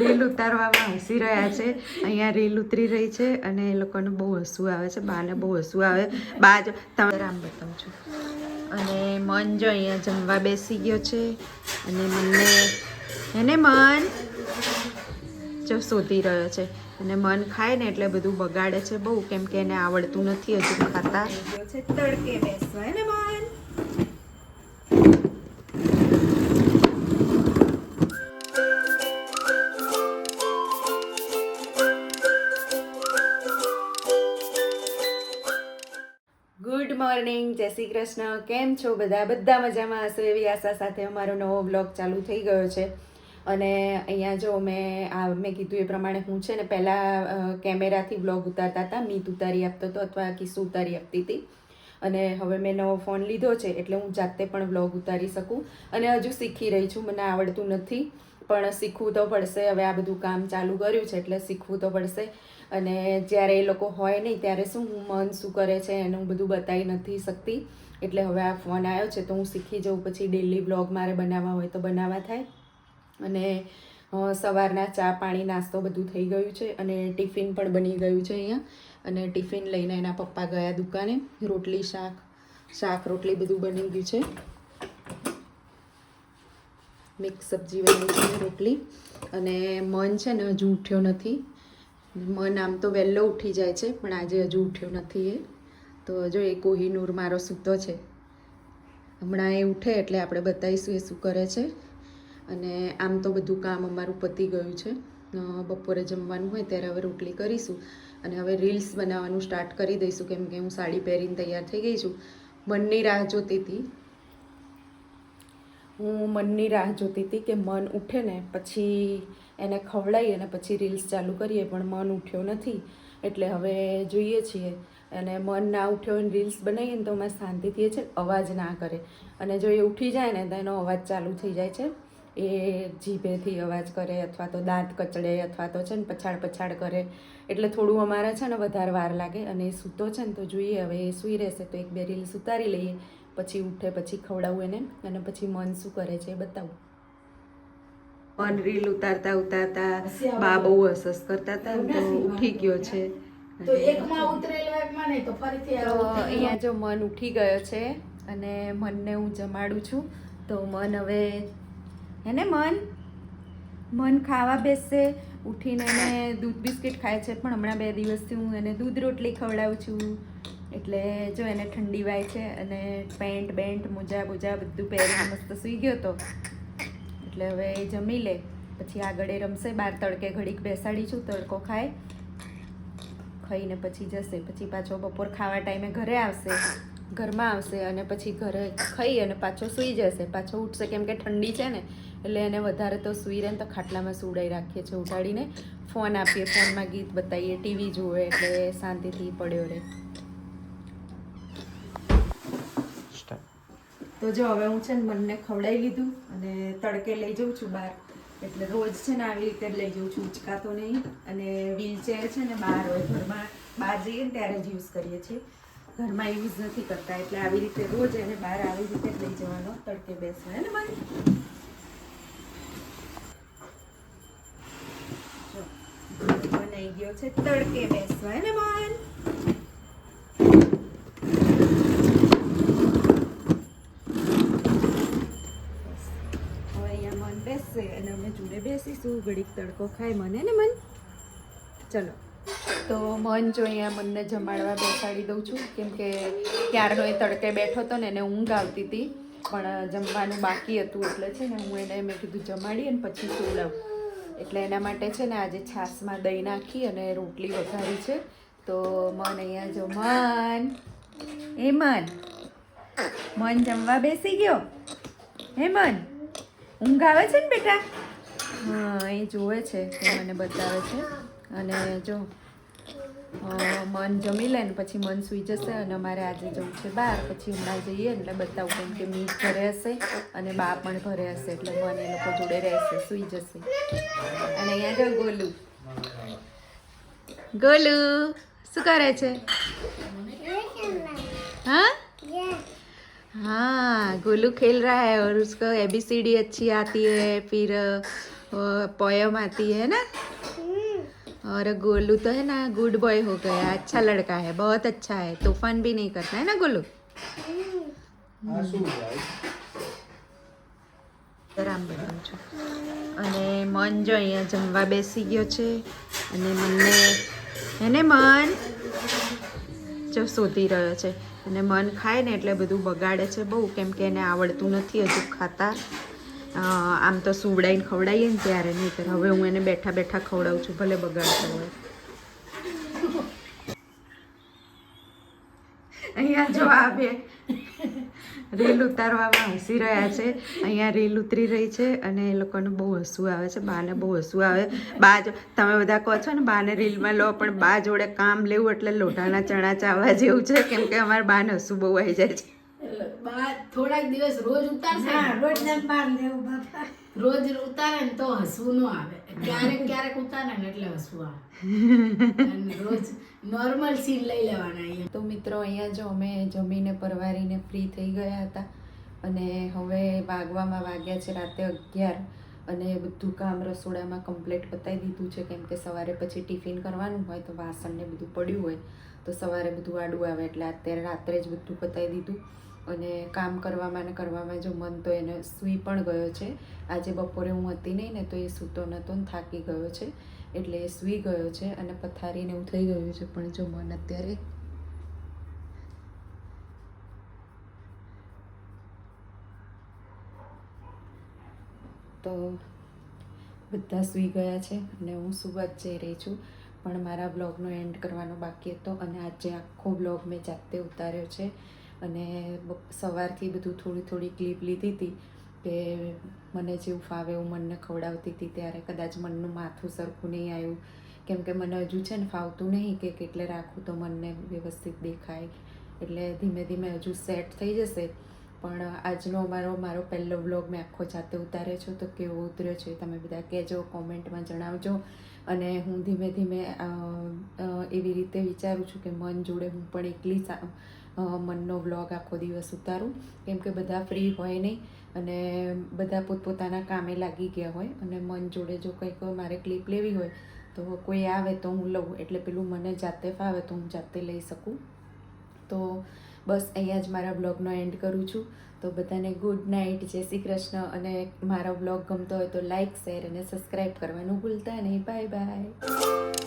Reel ઉતારવામાં હસી રહ્યા છે. અહીંયા રીલ ઉતરી રહી છે અને એ લોકોને બહુ હસવું આવે છે. બાને બહુ હસવું આવે. બા જો તમે આમ બતાવું છું. અને મન જો અહીંયા જમવા બેસી ગયો છે અને મને એને મન જો શોધી રહ્યો છે અને મન ખાય ને એટલે બધું બગાડે છે બહુ, કેમ કે એને આવડતું નથી હજુ ખાતા. છે તડકે બેસવા ને મન. ગુડ મોર્નિંગ, જય શ્રી કૃષ્ણ. કેમ છો બધા મજામાં હશો એવી આશા સાથે અમારો નવો બ્લોગ ચાલુ થઈ ગયો છે. અને અહીંયા જો મેં કીધું એ પ્રમાણે હું છે ને પહેલાં કેમેરાથી બ્લોગ ઉતારતા હતા. મીત ઉતારી આપતો હતો અથવા કિસ્સુ ઉતારી આપતી હતી. અને હવે મેં નવો ફોન લીધો છે એટલે હું જાતે પણ બ્લોગ ઉતારી શકું. અને હજુ શીખી રહી છું, મને આવડતું નથી પણ શીખવું તો પડશે. હવે આ બધું કામ ચાલુ કર્યું છે એટલે શીખવું તો પડશે. અને જ્યારે એ લોકો હોય નહીં ત્યારે શું મન શું કરે છે એનું બધું બતાવી નથી શકતી. એટલે હવે આ ફોન આવ્યો છે તો હું શીખી જાઉં, પછી ડેલી બ્લોગ મારે બનાવવા હોય તો બનાવવા થાય. અને સવારના ચા પાણી નાસ્તો બધું થઈ ગયું છે અને ટિફિન પણ બની ગયું છે અહીંયા. અને ટિફિન લઈને એના પપ્પા ગયા દુકાને. રોટલી શાક રોટલી બધું બની ગયું છે. મિક્સ સબ્જી બની છે, રોટલી. અને મન છે ને હજુ ઉઠ્યો નથી. મન આમ તો વહેલો ઉઠી જાય છે પણ આજે હજુ ઉઠ્યો નથી. એ તો જો એ કોહિનૂર મારો સૂતો છે. હમણાં એ ઉઠે એટલે આપણે બતાવીશું એ શું કરે છે. અને આમ તો બધું કામ અમારું પતી ગયું છે. બપોરે જમવાનું હોય ત્યારે હવે રોટલી કરીશું અને હવે રીલ્સ બનાવવાનું સ્ટાર્ટ કરી દઈશું, કેમ કે હું સાડી પહેરીને તૈયાર થઈ ગઈ છું. મનની રાહ જોતી હતી કે મન ઉઠે ને પછી એને ખવડાવી અને પછી રીલ્સ ચાલુ કરીએ, પણ મન ઉઠ્યો નથી એટલે હવે જોઈએ છીએ. અને મન ના ઉઠ્યો હોય રીલ્સ બનાવીએ ને તો અમે શાંતિથી છે અવાજ ના કરે. અને જો એ ઉઠી જાય ને તો એનો અવાજ ચાલુ થઈ જાય છે. એ જીભેથી અવાજ કરે અથવા તો દાંત કચડે અથવા તો છે ને પછાડ કરે. એટલે થોડું અમારે છે ને વધારે વાર લાગે. અને એ સૂતો છે ને તો જોઈએ હવે એ સૂઈ રહેશે તો એક બે રીલ્સ ઉતારી લઈએ, પછી ઉઠે પછી ખવડાવું એને અને પછી મન શું કરે છે એ બતાવું. મન રીલ ઉતારતા બા બહુ હસસ કરતા હતા તો ઉઠી ગયો છે. તો અહીંયા જો મન ઉઠી ગયો છે અને મનને હું જમાડું છું. તો મન હવે એને મન ખાવા બેસશે. ઉઠીને એને દૂધ બિસ્કિટ ખાય છે પણ હમણાં 2 દિવસથી હું એને દૂધ રોટલી ખવડાવું છું. એટલે જો એને ઠંડી વાય છે અને પેન્ટ મોજા બધું પહેરીને મસ્ત સૂઈ ગયો હતો. એટલે હવે એ જમી લે પછી આગળ એ રમશે. બહાર તડકે ઘડીક બેસાડી છું, તડકો ખાઈને પછી જશે. પછી પાછો બપોર ખાવા ટાઈમે ઘરમાં આવશે અને પછી ઘરે ખાઈ અને પાછો સૂઈ જશે. પાછો ઉઠશે કેમ કે ઠંડી છે ને એટલે એને વધારે તો સૂઈ રહે ને તો ખાટલામાં સુવડાવી રાખીએ છીએ ઉઠાડીને. ફોન આપીએ, ફોનમાં ગીત બતાવીએ, ટીવી જુએ એટલે શાંતિથી પડ્યો રહે. તો જો હવે હું છે ને મનને ખવડાવી લીધું અને તડકે લઈ જાઉં છું બહાર. એટલે રોજ છે ને આવી રીતે જ લઈ જાઉં છું, ઉચકાતો નહીં. અને વ્હીલચેર છે ને બહાર હોય, ઘરમાં બહાર જઈએ ને ત્યારે જ યુઝ કરીએ છીએ, ઘરમાં યુઝ નથી કરતા. એટલે આવી રીતે રોજ એને બહાર આવી રીતે જ લઈ જવાનો તડકે બેસવા. ને મન બનાવી ગયો છે તડકે બેસવા. ને મન અને અમે જોડે બેસીશું, ઘડીક તડકો ખાય મને ને મન. ચલો તો મન જો અહીંયા મનને જમાડવા બેસાડી દઉં છું, કેમ કે ક્યારનો એ તડકે બેઠો હતો ને એને ઊંઘ આવતી હતી પણ જમવાનું બાકી હતું. એટલે છે ને હું એને મેં કીધું જમાડી અને પછી સુવડાવું. એટલે એના માટે છે ને આજે છાશમાં દહીં નાખી અને રોટલી વઘારી છે. તો મન અહીંયા જો મન જમવા બેસી ગયો. હે મન ઊંઘ આવે છે ને બેટા? હા, એ જોવે છે કે મને બતાવે છે. અને જો મન જમી લે ને પછી મન સૂઈ જશે. અને અમારે આજે જવું છે બહાર, પછી હમણાં જઈએ એટલે બતાવું, કેમ કે મીત ઘરે હશે અને બા પણ ઘરે હશે એટલે મન એ લોકો જોડે રહેશે, સૂઈ જશે. અને અહીંયા જો ગોલુ શું કરે છે? हाँ गोलू खेल रहा है और उसको ABCD अच्छी आती है, फिर पोयम आती है ना, और गोलू तो है ना गुड बॉय हो गया, अच्छा लड़का है, बहुत अच्छा है, तूफान भी नहीं करता है ना गोलू. રામ બનાવું છું. અને મન જો અહીંયા જમવા બેસી ગયો છે અને મનને એને મન જો શોધી રહ્યો છે અને મન ખાય ને એટલે બધું બગાડે છે બહુ, કેમ કે એને આવડતું નથી હજુ ખાતા. આમ તો સુવડાઈને ખવડાવીએ ને ત્યારે, નહીં હવે હું એને બેઠા બેઠા ખવડાવું છું, ભલે બગાડતો હોય. અહીંયા જો આ બે રીલ ઉતારવામાં હસી રહ્યા છે. અહીંયા રીલ ઉતરી રહી છે અને એ લોકોને બહુ હસવું આવે છે, બાને બહુ હસવું આવે. બા જો તમે બધા કહો છો ને બાને રીલમાં લો, પણ બા જોડે કામ લેવું એટલે લોઢાના ચણા ચાવવા જેવું છે, કેમ કે અમારે બાને હસવું બહુ આવી જાય છે. બા થોડાક દિવસ રોજ ઉતારશે, રોજ રોજ ઉતારે ને તો હસવું ન આવે, ક્યારેક ક્યારેક ઉતારે ને એટલે હસવું આવે. અને રોજ નોર્મલ સીન લઈ લેવાના અહીંયા. તો મિત્રો અહીંયા જો અમે જમીને પરવારીને ફ્રી થઈ ગયા હતા અને હવે વાગ્યા છે રાતે 11 અને બધું કામ રસોડામાં કમ્પ્લીટ પતાવી દીધું છે, કેમ કે સવારે પછી ટિફિન કરવાનું હોય તો વાસણ ને બધું પડ્યું હોય તો સવારે બધું આડું આવે, એટલે અત્યારે રાત્રે જ બધું પતાવી દીધું. અને કામ કરવામાં જો મન તો એને સૂઈ પણ ગયો છે. આજે બપોરે હું હતી નહીં ને તો એ સૂતો નહોતો ને થાકી ગયો છે એટલે એ સૂઈ ગયો છે અને પથારીને એવું થઈ ગયું છે. પણ જો મન અત્યારે તો બધા સૂઈ ગયા છે અને હું સુવા જ જઈ રહી છું. પણ મારા બ્લોગનો એન્ડ કરવાનો બાકી હતો અને આજે આખો બ્લોગ મેં જાતે ઉતાર્યો છે અને સવારથી બધું થોડી ક્લિપ લીધી હતી કે મને જેવું ફાવે એવું મનને ખવડાવતી હતી. ત્યારે કદાચ મનનું માથું સરખું નહીં આવ્યું, કેમ કે મને હજુ છે ને ફાવતું નહીં કે કેટલે રાખું તો મનને વ્યવસ્થિત દેખાય, એટલે ધીમે ધીમે હજુ સેટ થઈ જશે. પણ આજનો મારો પહેલો વ્લોગ મેં આખો જાતે ઉતાર્યો છે, તો કેવો ઉતર્યો છે તમે બધા કહેજો, કોમેન્ટમાં જણાવજો. અને હું ધીમે ધીમે એવી રીતે વિચારું છું કે મન જોડે હું પણ એકલી મનનો વ્લોગ આખો દિવસ ઉતારું, કેમ કે બધા ફ્રી હોય નહીં અને બધા પોતપોતાના કામે લાગી ગયા હોય અને મન જોડે જો કંઈક મારે ક્લિપ લેવી હોય તો કોઈ આવે તો હું લઉં, એટલે પેલું મને જાતે ફાવે તો હું જાતે લઈ શકું. તો બસ અહીંયા જ મારા બ્લોગનો એન્ડ કરું છું. તો બધાને ગુડ નાઇટ, જય શ્રી કૃષ્ણ. અને મારો બ્લોગ ગમતો હોય તો લાઇક, શેર અને સબસ્ક્રાઈબ કરવાનું ભૂલતા નહીં. Bye bye.